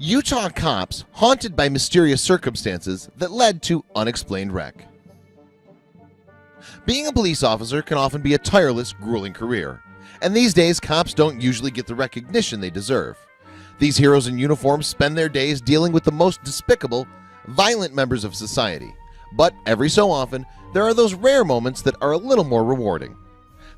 Utah cops haunted by mysterious circumstances that led to unexplained wreck. Being a police officer can often be a tireless, grueling career, and these days cops don't usually get the recognition they deserve. These heroes in uniform spend their days dealing with the most despicable, violent members of society, but every so often there are those rare moments that are a little more rewarding.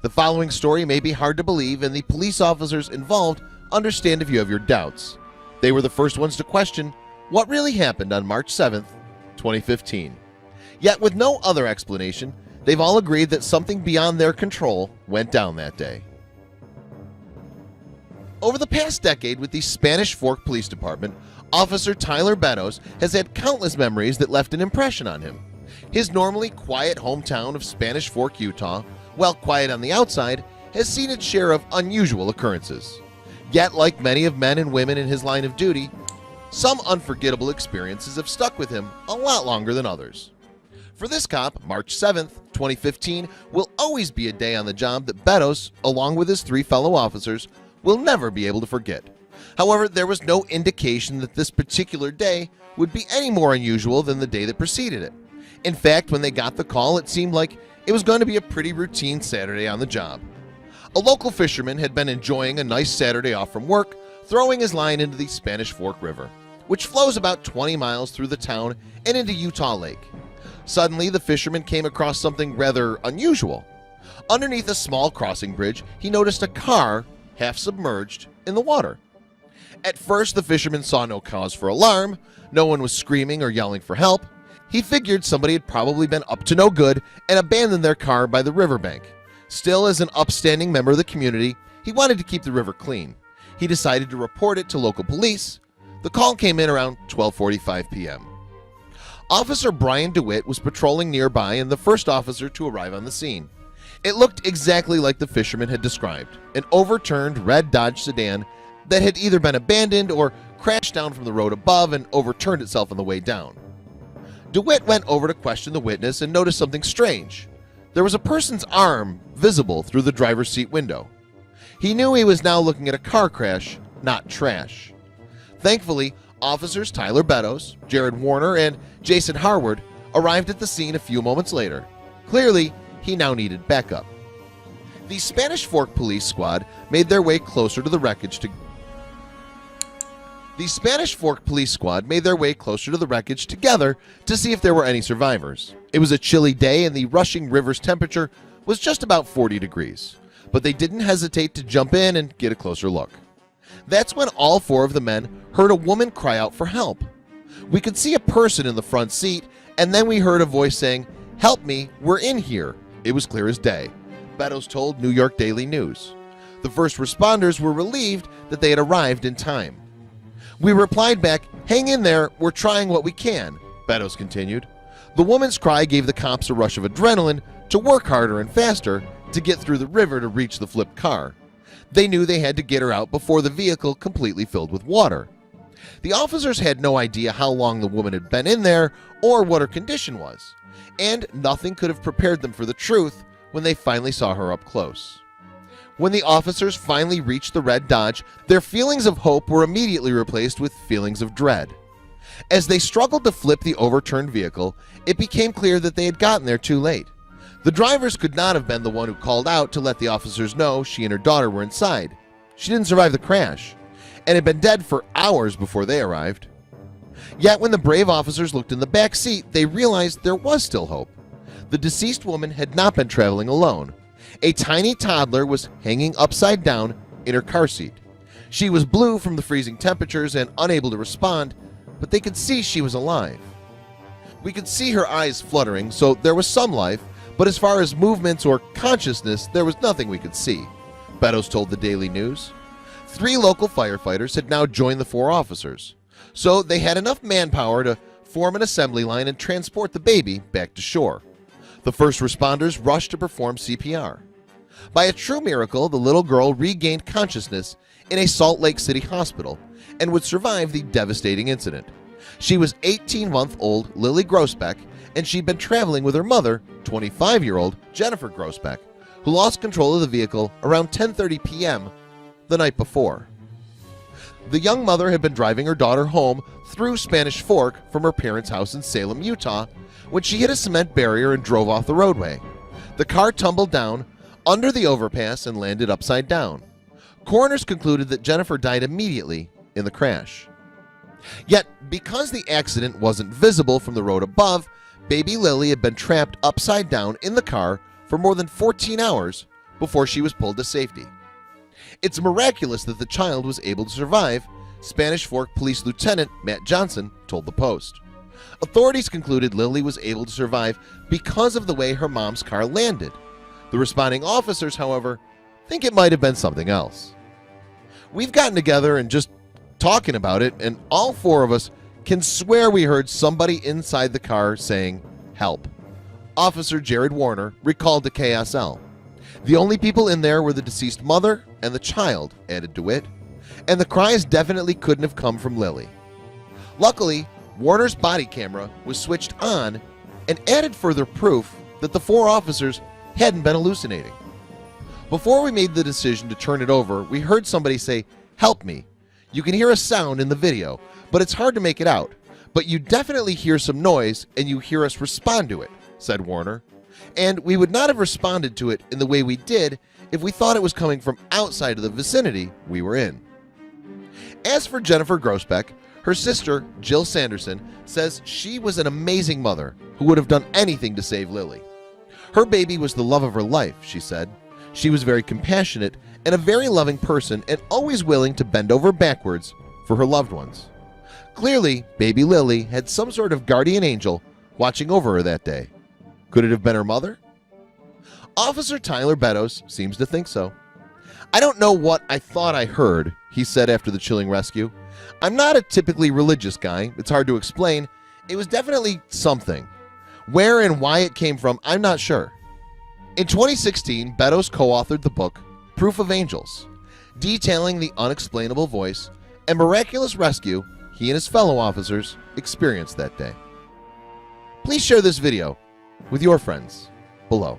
The following story may be hard to believe, and the police officers involved understand if you have your doubts. They were the first ones to question what really happened on March 7th, 2015. Yet with no other explanation, they've all agreed that something beyond their control went down that day. Over the past decade with the Spanish Fork Police Department, Officer Tyler Beddoes has had countless memories that left an impression on him. His normally quiet hometown of Spanish Fork, Utah, while quiet on the outside, has seen its share of unusual occurrences. Yet, like many of men and women in his line of duty, some unforgettable experiences have stuck with him a lot longer than others. For this cop, March 7th, 2015 will always be a day on the job that Beddoes, along with his three fellow officers, will never be able to forget. However, there was no indication that this particular day would be any more unusual than the day that preceded it. In fact, when they got the call, it seemed like it was going to be a pretty routine Saturday on the job. A local fisherman had been enjoying a nice Saturday off from work, throwing his line into the Spanish Fork River, which flows about 20 miles through the town and into Utah Lake. Suddenly, the fisherman came across something rather unusual. Underneath a small crossing bridge, he noticed a car half submerged in the water. At first, the fisherman saw no cause for alarm. No one was screaming or yelling for help. He figured somebody had probably been up to no good and abandoned their car by the riverbank. Still, as an upstanding member of the community, he wanted to keep the river clean. He decided to report it to local police. The call came in around 12:45 p.m. Officer Brian DeWitt was patrolling nearby and the first officer to arrive on the scene. It looked exactly like the fisherman had described, an overturned red Dodge sedan that had either been abandoned or crashed down from the road above and overturned itself on the way down. DeWitt went over to question the witness and noticed something strange. There was a person's arm visible through the driver's seat window. He knew he was now looking at a car crash, not trash. Thankfully, officers Tyler Beddoes, Jared Warner, and Jason Harward arrived at the scene a few moments later. Clearly, he now needed backup. The Spanish Fork Police Squad made their way closer to the wreckage together to see if there were any survivors. It was a chilly day and the rushing river's temperature was just about 40 degrees, but they didn't hesitate to jump in and get a closer look. That's when all four of the men heard a woman cry out for help. We could see a person in the front seat, and then we heard a voice saying, "Help me, we're in here." It was clear as day. Beddoes told New York Daily News. The first responders were relieved that they had arrived in time. "We replied back, 'Hang in there, we're trying what we can,'" Beddoes continued. The woman's cry gave the cops a rush of adrenaline to work harder and faster to get through the river to reach the flipped car. They knew they had to get her out before the vehicle completely filled with water. The officers had no idea how long the woman had been in there or what her condition was, and nothing could have prepared them for the truth when they finally saw her up close. When the officers finally reached the red Dodge, their feelings of hope were immediately replaced with feelings of dread. As they struggled to flip the overturned vehicle, it became clear that they had gotten there too late. The drivers could not have been the one who called out to let the officers know she and her daughter were inside. She didn't survive the crash and had been dead for hours before they arrived. Yet when the brave officers looked in the back seat, they realized there was still hope. The deceased woman had not been traveling alone. A tiny toddler was hanging upside down in her car seat. She was blue from the freezing temperatures and unable to respond, but they could see she was alive. We could see her eyes fluttering, so there was some life, but as far as movements or consciousness, there was nothing we could see, Beddoes told the Daily News. 3 local firefighters had now joined the 4 officers, so they had enough manpower to form an assembly line and transport the baby back to shore. The first responders rushed to perform CPR. By a true miracle, the little girl regained consciousness in a Salt Lake City hospital and would survive the devastating incident. She was 18-month-old Lily Grossbeck, and she'd been traveling with her mother, 25-year-old Jennifer Grossbeck, who lost control of the vehicle around 10:30 p.m. the night before. The young mother had been driving her daughter home through Spanish Fork from her parents' house in Salem, Utah, when she hit a cement barrier and drove off the roadway. The car tumbled down under the overpass and landed upside down. Coroners concluded that Jennifer died immediately in the crash. Yet, because the accident wasn't visible from the road above, baby Lily had been trapped upside down in the car for more than 14 hours before she was pulled to safety. It's miraculous that the child was able to survive, Spanish Fork Police Lieutenant Matt Johnson told the Post. Authorities concluded Lily was able to survive because of the way her mom's car landed. The responding officers, however, think it might have been something else. We've gotten together and just talking about it, and all four of us can swear we heard somebody inside the car saying, "Help." Officer Jared Warner recalled to KSL. The only people in there were the deceased mother and the child, added DeWitt, and the cries definitely couldn't have come from Lily. Luckily, Warner's body camera was switched on and added further proof that the four officers hadn't been hallucinating. Before we made the decision to turn it over, we heard somebody say, "Help me." You can hear a sound in the video, but it's hard to make it out. But you definitely hear some noise and you hear us respond to it, said Warner. And we would not have responded to it in the way we did if we thought it was coming from outside of the vicinity we were in. As for Jennifer Grossbeck, her sister, Jill Sanderson, says she was an amazing mother who would have done anything to save Lily. Her baby was the love of her life, she said. She was very compassionate and a very loving person and always willing to bend over backwards for her loved ones. Clearly, baby Lily had some sort of guardian angel watching over her that day. Could it have been her mother? Officer Tyler Beddoes seems to think so. "I don't know what I thought I heard," he said after the chilling rescue. "I'm not a typically religious guy. It's hard to explain. It was definitely something. Where and why it came from, I'm not sure." In 2016, Beddoes co-authored the book Proof of Angels, detailing the unexplainable voice and miraculous rescue he and his fellow officers experienced that day. Please share this video with your friends below.